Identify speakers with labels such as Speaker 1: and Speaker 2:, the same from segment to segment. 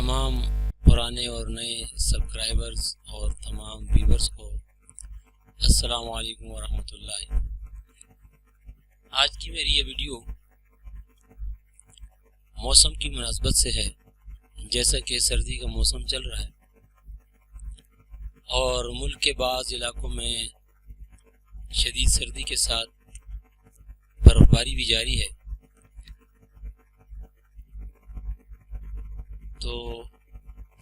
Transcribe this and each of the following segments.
Speaker 1: तमाम पुराने और नए सब्सक्राइबर्स और तमाम व्यूवर्स को अस्सलाम वालेकुम वरहमतुल्लाह। आज की मेरी ये वीडियो मौसम की मुनासबत से है। जैसा कि सर्दी का मौसम चल रहा है और मुल्क के बाज़ इलाकों में शदीद सर्दी के साथ बर्फ़बारी भी जारी है, तो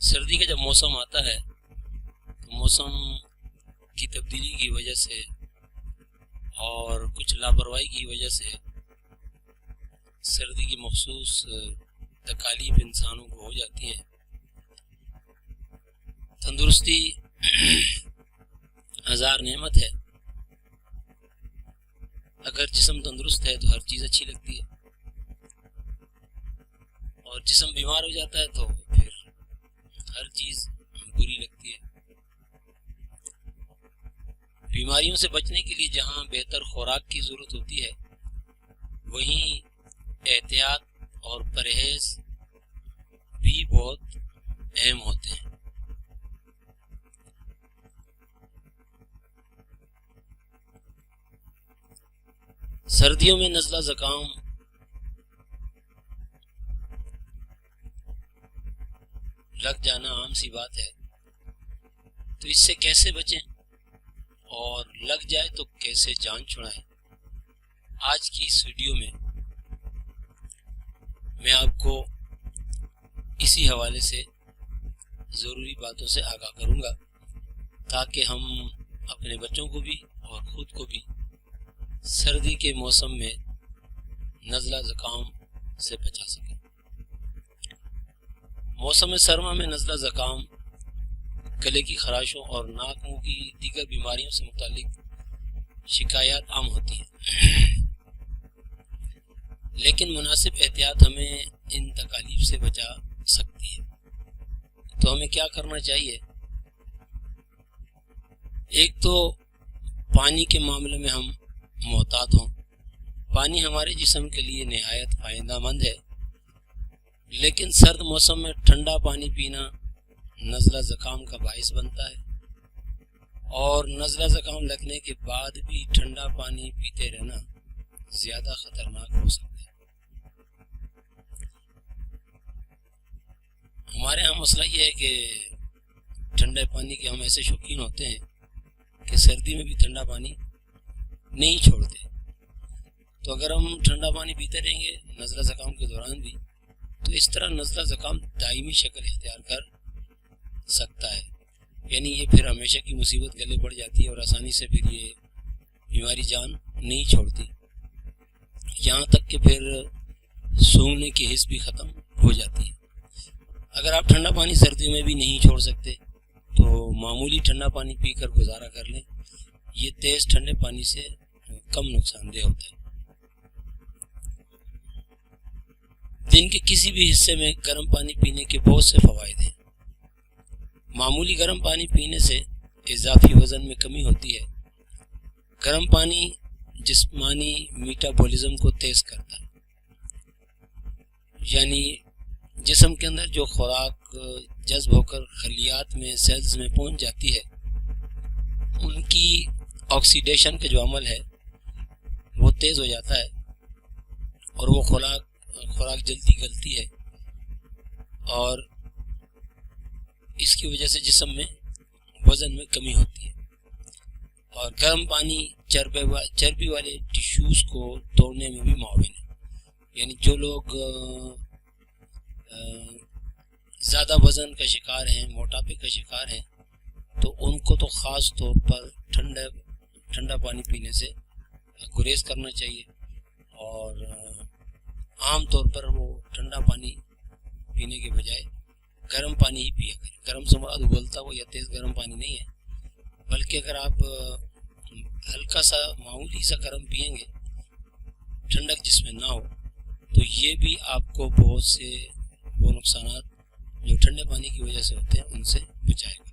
Speaker 1: सर्दी का जब मौसम आता है तो मौसम की तब्दीली की वजह से और कुछ लापरवाही की वजह से सर्दी की मखसूस तकालीफ इंसानों को हो जाती हैं। तंदुरुस्ती हज़ार नेमत है। अगर जिस्म तंदुरुस्त है तो हर चीज़ अच्छी लगती है, और जिस्म बीमार हो जाता है तो फिर हर चीज़ बुरी लगती है। बीमारियों से बचने के लिए जहाँ बेहतर खुराक की ज़रूरत होती है, वहीं एहतियात और परहेज़ भी बहुत अहम होते हैं। सर्दियों में नज़ला ज़ुकाम लग जाना आम सी बात है, तो इससे कैसे बचें और लग जाए तो कैसे जान छुड़ाएं। आज की इस वीडियो में मैं आपको इसी हवाले से ज़रूरी बातों से आगाह करूंगा, ताकि हम अपने बच्चों को भी और ख़ुद को भी सर्दी के मौसम में नज़ला ज़ुकाम से बचा सकें। मौसम सरमा में नज़ला ज़ुकाम, गले की खराशों और नाक मुंह की दीगर बीमारियों से मुतालिक शिकायत आम होती हैं, लेकिन मुनासिब एहतियात हमें इन तकालीफ से बचा सकती है। तो हमें क्या करना चाहिए? एक तो पानी के मामले में हम मोहतात हों। पानी हमारे जिस्म के लिए निहायत फ़ायदेमंद है, लेकिन सर्द मौसम में ठंडा पानी पीना नज़ला ज़ुकाम का बाइस बनता है, और नज़ला ज़ुकाम लगने के बाद भी ठंडा पानी पीते रहना ज़्यादा ख़तरनाक हो सकता है। हमारे यहाँ मसला ये है कि ठंडे पानी के हम ऐसे शौकीन होते हैं कि सर्दी में भी ठंडा पानी नहीं छोड़ते। तो अगर हम ठंडा पानी पीते रहेंगे नज़ला ज़ुकाम के दौरान भी, तो इस तरह नज़ला ज़ुकाम दायमी शक्ल इख्तियार कर सकता है। यानी ये फिर हमेशा की मुसीबत गले पड़ जाती है और आसानी से फिर ये बीमारी जान नहीं छोड़ती, यहाँ तक कि फिर सूंघने की हिस्स भी ख़त्म हो जाती है। अगर आप ठंडा पानी सर्दियों में भी नहीं छोड़ सकते तो मामूली ठंडा पानी पीकर गुजारा कर लें। ये तेज़ ठंडे पानी से कम नुकसानदेह होता है। दिन के किसी भी हिस्से में गर्म पानी पीने के बहुत से फ़वाइद हैं। मामूली गर्म पानी पीने से इजाफी वज़न में कमी होती है। गर्म पानी जिस्मानी मेटाबॉलिज्म को तेज़ करता है, यानी जिस्म के अंदर जो खुराक जज्ब होकर खलियात में, सेल्स में पहुंच जाती है, उनकी ऑक्सीडेशन का जो अमल है वो तेज़ हो जाता है और वो खुराक जल्दी गलती है, और इसकी वजह से जिस्म में वज़न में कमी होती है। और गर्म पानी चर्बी वाले टिश्यूज़ को तोड़ने में भी मुआविन है। यानी जो लोग ज़्यादा वज़न का शिकार हैं, मोटापे का शिकार हैं, तो उनको तो ख़ास तौर पर ठंडा पानी पीने से गुरेज करना चाहिए, और आम तौर पर वो ठंडा पानी पीने के बजाय गर्म पानी ही पिया करें। गर्म से मुराद उबलता हुआ या तेज़ गर्म पानी नहीं है, बल्कि अगर आप हल्का सा मामूली सा गर्म पिएंगे, ठंडक जिसमें ना हो, तो ये भी आपको बहुत से वो नुकसानात जो ठंडे पानी की वजह से होते हैं उनसे बचाएगा।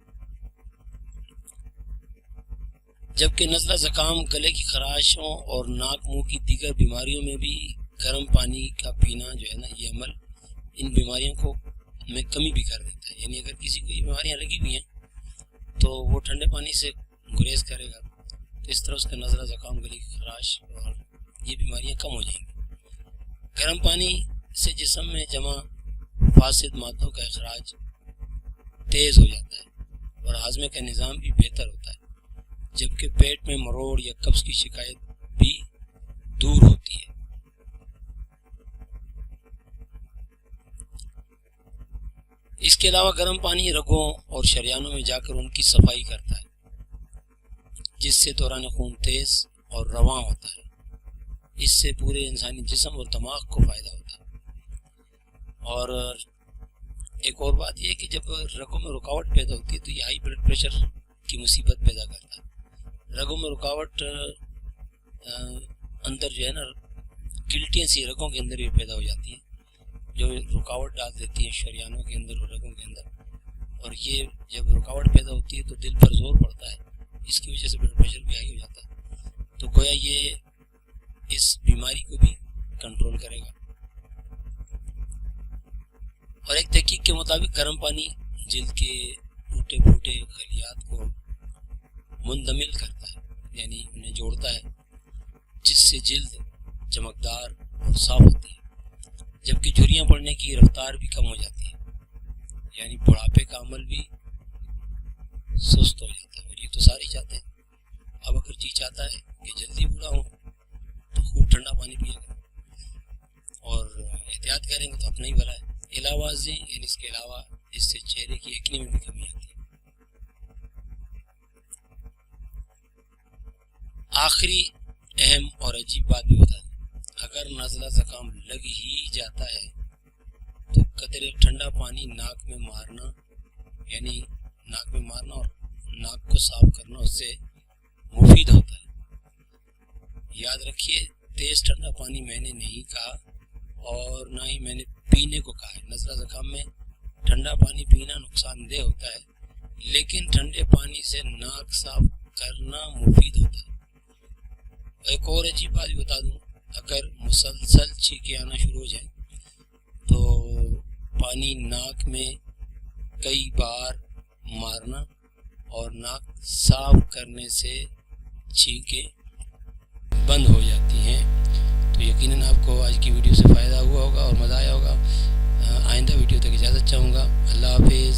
Speaker 1: जबकि नज़ला ज़ुकाम, गले की खराशों और नाक मुंह की दीगर बीमारियों में भी गर्म पानी का पीना जो है ना, ये अमल इन बीमारियों को میں کمی بھی کر دیتا ہے. یعنی اگر کسی کو یہ بیماریاں لگی ہوئی ہیں تو وہ ٹھنڈے پانی سے گریز کرے گا تو اس طرح اس کا نزلہ، زکام، گلے کی خراش اور یہ بیماریاں کم ہو جائیں گی. گرم پانی سے جسم میں جمع فاسد مادوں کا اخراج تیز ہو جاتا ہے اور ہاضمے کا نظام بھی بہتر ہوتا ہے، جبکہ پیٹ میں مروڑ یا قبض کی شکایت بھی دور ہوتی ہے. اس کے علاوہ گرم پانی رگوں اور شریانوں میں جا کر ان کی صفائی کرتا ہے، جس سے دوران خون تیز اور رواں ہوتا ہے. اس سے پورے انسانی جسم اور دماغ کو فائدہ ہوتا ہے. اور ایک اور بات یہ ہے کہ جب رگوں میں رکاوٹ پیدا ہوتی ہے تو یہ ہائی بلڈ پریشر کی مصیبت پیدا کرتا ہے. رگوں میں رکاوٹ اندر جو ہے نا گلٹیاں سی رگوں کے اندر بھی پیدا ہو جاتی ہیں جو رکاوٹ ڈال دیتی ہیں شریانوں کے اندر اور رگوں کے اندر. اور یہ جب رکاوٹ پیدا ہوتی ہے تو دل پر زور پڑتا ہے، اس کی وجہ سے بلڈ پریشر بھی ہائی ہو جاتا ہے. تو گویا یہ اس بیماری کو بھی کنٹرول کرے گا. اور ایک تحقیق کے مطابق گرم پانی جلد کے ٹوٹے پھوٹے خلیات کو مندمل کرتا ہے، یعنی انہیں جوڑتا ہے، جس سے جلد چمکدار اور صاف ہوتی ہے. جبکہ جھریاں پڑنے کی رفتار بھی کم ہو جاتی ہے، یعنی بڑھاپے کا عمل بھی سست ہو جاتا ہے. اور یہ تو سارے چاہتے ہیں. اب اگر جی چاہتا ہے کہ جلدی بوڑھا ہوں تو خوب ٹھنڈا پانی پیا کریں اور احتیاط کریں گے تو اپنا ہی بھلا ہے. علاوہ ازیں یعنی اس کے علاوہ اس سے چہرے کی ایکنی میں بھی کمی آتی ہے. آخری اہم اور عجیب بات بھی بتا دیں، اگر نزلہ زکام لگ ہی جاتا ہے تو قطرے ٹھنڈا پانی ناک میں مارنا، یعنی ناک میں مارنا اور ناک کو صاف کرنا اس سے مفید ہوتا ہے. یاد رکھیے تیز ٹھنڈا پانی میں نے نہیں کہا اور نہ ہی میں نے پینے کو کہا ہے. نزلہ زکام میں ٹھنڈا پانی پینا نقصان دہ ہوتا ہے، لیکن ٹھنڈے پانی سے ناک صاف کرنا مفید ہوتا ہے. ایک اور عجیب بات بھی بتا دوں، اگر مسلسل چھینکیں آنا شروع ہو جائیں تو پانی ناک میں کئی بار مارنا اور ناک صاف کرنے سے چھینکیں بند ہو جاتی ہیں. تو یقیناً آپ کو آج کی ویڈیو سے فائدہ ہوا ہوگا اور مزہ آیا ہوگا. آئندہ ویڈیو تک اجازت چاہوں گا. اللہ حافظ.